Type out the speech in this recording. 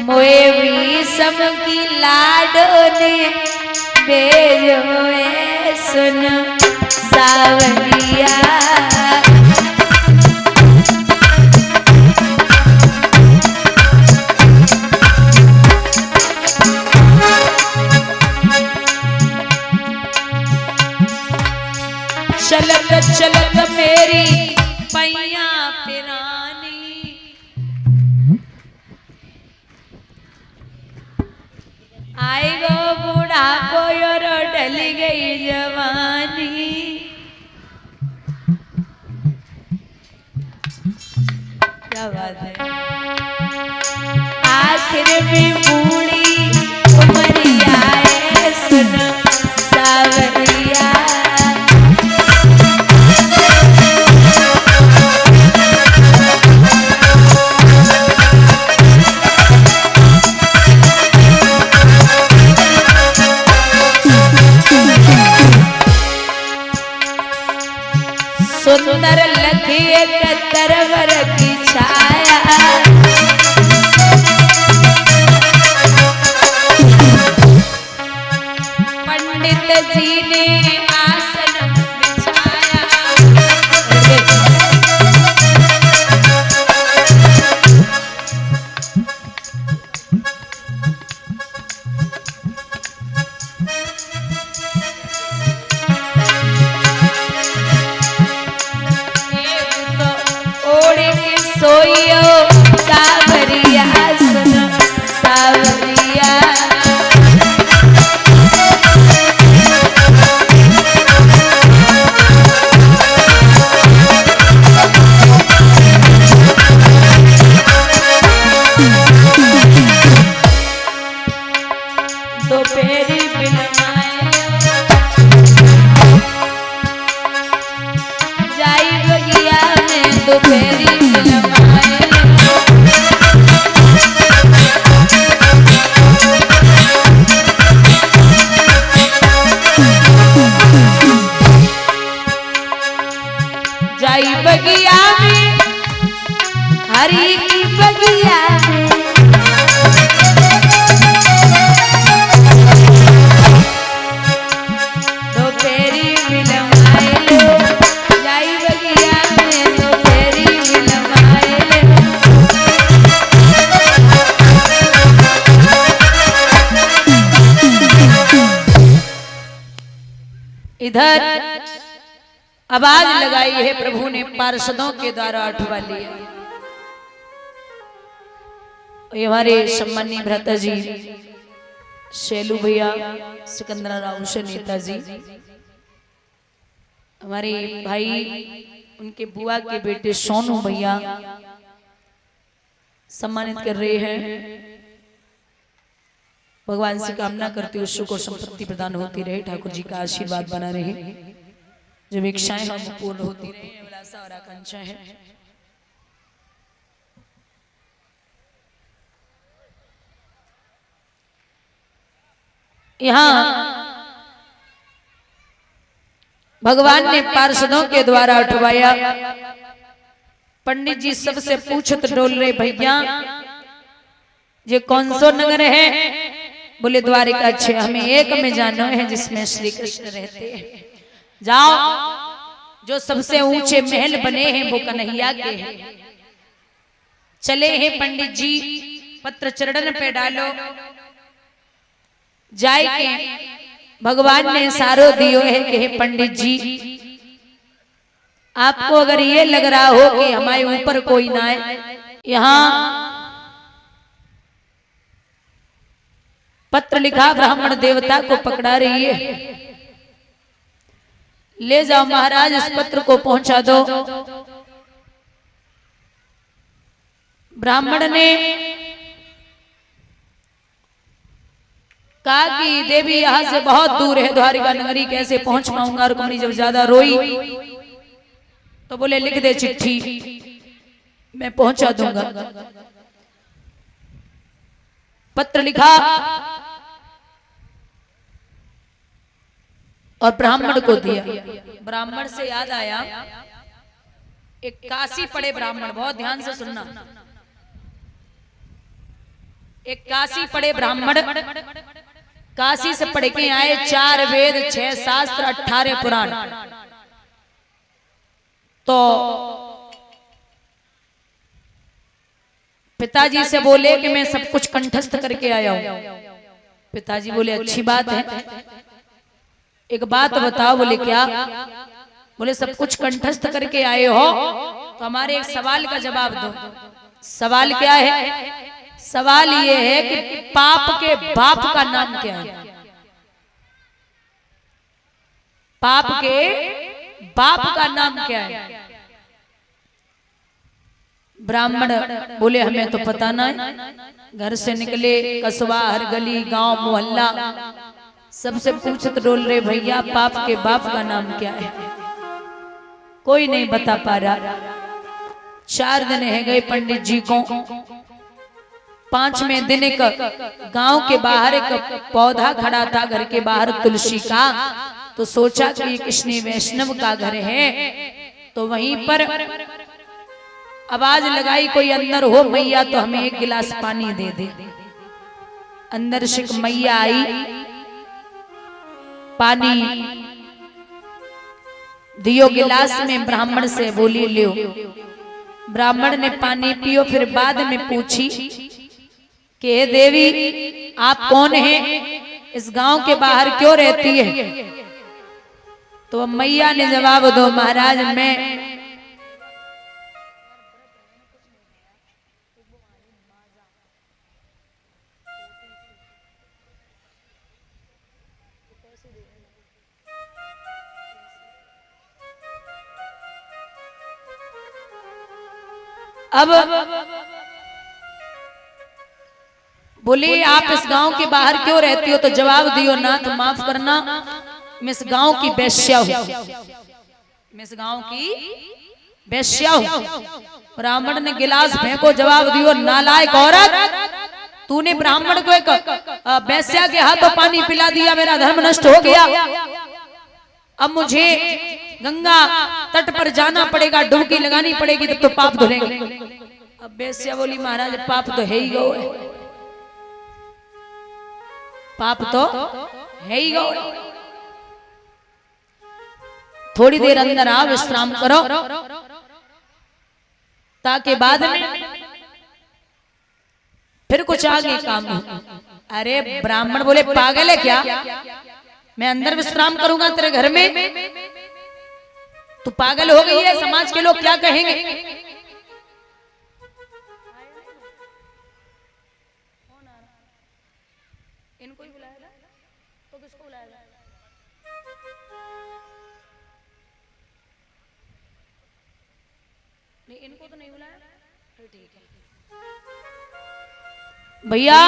मोए भी सबकी लाडो ने बेजो ए सुन सावरिया। चलत चलत मेरी पैया पिरानी, आई गो बुढ़ापो और डली गई जवानी। क्या बात है। आखिर में बूढ़ी उमरिया है सुन सावरिया। सुंदर लगी एक तरवर की छाया, पंडित जी ने आसन बिछाया। सोइयो सावरिया सुनो सावरिया। दोपहरी बिलमाए जाई बगिया में दोपहरी जाई बगिया में हरी की बगिया में दोपहरी मिलवाए लो। जाई बगिया में दोपहरी मिलवाए लो। इधर आवाज लगाई है प्रभु ने पार्षदों के द्वारा उठवा लिया। ये हमारे सम्मानीय भ्राता जी शैलू भैया, सिकंदरा राव से नेताजी, हमारे भाई उनके बुआ के बेटे सोनू भैया सम्मानित कर रहे हैं। भगवान से कामना करते हुए सुख और संपत्ति प्रदान होती रहे, ठाकुर जी का आशीर्वाद बना रहे, जब इच्छाएं हम पूर्ण होती रहे, अभिलाषा और आकांक्षा है। यहाँ भगवान ने पार्षदों के द्वारा उठवाया। पंडित जी सबसे पूछत डोल रहे, भैया ये कौन सो नगर है? बोले द्वारिका अच्छे, हमें एक में जाना है जिसमें श्री कृष्ण रहते हैं। जाओ, जो सबसे ऊंचे महल बने हैं वो कन्हैया के हैं। चले हैं पंडित जी, पत्र चरण पे डालो। जाए के भगवान ने सारो दियो है कि हे पंडित जी, आपको अगर ये लग रहा हो कि हमारे ऊपर कोई ना है, यहाँ पत्र लिखा ब्राह्मण देवता को पकड़ा रही है, ले जाओ महाराज, इस पत्र को पहुंचा दो। ब्राह्मण ने कहा कि देवी यहां से बहुत दूर है, द्वारिका नगरी कैसे पहुंच पाऊंगा। रुक्मिणी जब ज्यादा रोई तो बोले लिख दे चिट्ठी, मैं पहुंचा दूंगा। पत्र लिखा और ब्राह्मण को दिया। ब्राह्मण से याद आया, एक काशी पड़े ब्राह्मण, बहुत ध्यान से सुनना, एक काशी पढ़े ब्राह्मण, काशी से पढ़ के आए 4 वेद 6 शास्त्र 18 पुराण। तो पिताजी से बोले कि मैं सब कुछ कंठस्थ करके आया हूं। पिताजी बोले अच्छी बात है, एक बात बताओ। बोले क्या? बोले सब कुछ कंठस्थ करके आए हो तो हमारे एक सवाल का जवाब दो। सवाल क्या है? सवाल ये है कि पाप के बाप का नाम क्या है? पाप के बाप का नाम क्या है? ब्राह्मण बोले हमें तो पता नहीं। घर से निकले, कस्बा हर गली गांव मोहल्ला सबसे पूछत डोल रहे भैया पाप के बाप का नाम क्या है? कोई नहीं बता पा रहा। 4 दिन है गए पंडित जी को। 5वें दिन एक गांव के बाहर एक पौधा खड़ा था घर के बाहर तुलसी का। तो सोचा कि ये कृष्ण वैष्णव का घर है। तो वहीं पर आवाज लगाई कोई अंदर हो मैया तो हमें 1 गिलास पानी दे दे। अंदर से एक मैया आई, पानी दियो गिलास में। ब्राह्मण से बोली लियो। ब्राह्मण ने पानी पियो। फिर बाद में पूछी कि हे देवी आप कौन हैं? इस गांव के बाहर क्यों रहती है? तो मैया ने जवाब दो महाराज मैं अब बोले आप इस गांव के बाहर क्यों रहती हो? तो जवाब दियो नाथ माफ करना मैं इस गांव की वेश्या हूं। मैं इस गांव की वेश्या हूं। ब्राह्मण ने गिलास फेंको। जवाब दियो नालायक औरत, तूने ब्राह्मण को एक वेश्या के हाथों पानी पिला दिया, मेरा धर्म नष्ट हो गया। अब मुझे गंगा तट पर जाना पड़ेगा, डुबकी लगानी पड़ेगी तब तो पाप धुलेंगे। अब वेश्या बोली महाराज पाप तो है ही गो, पाप तो है ही गो। थोड़ी देर अंदर आओ, विश्राम करो ताकि बाद में फिर कुछ आगे काम हो। अरे ब्राह्मण बोले पागल है क्या? मैं अंदर विश्राम करूंगा तेरे घर में? तू पागल हो गई है, समाज के लोग क्या कहेंगे? इनको ही बुलाएगा तो किसको बुलाएगा? नहीं इनको तो नहीं बुलाया। ठीक है भैया।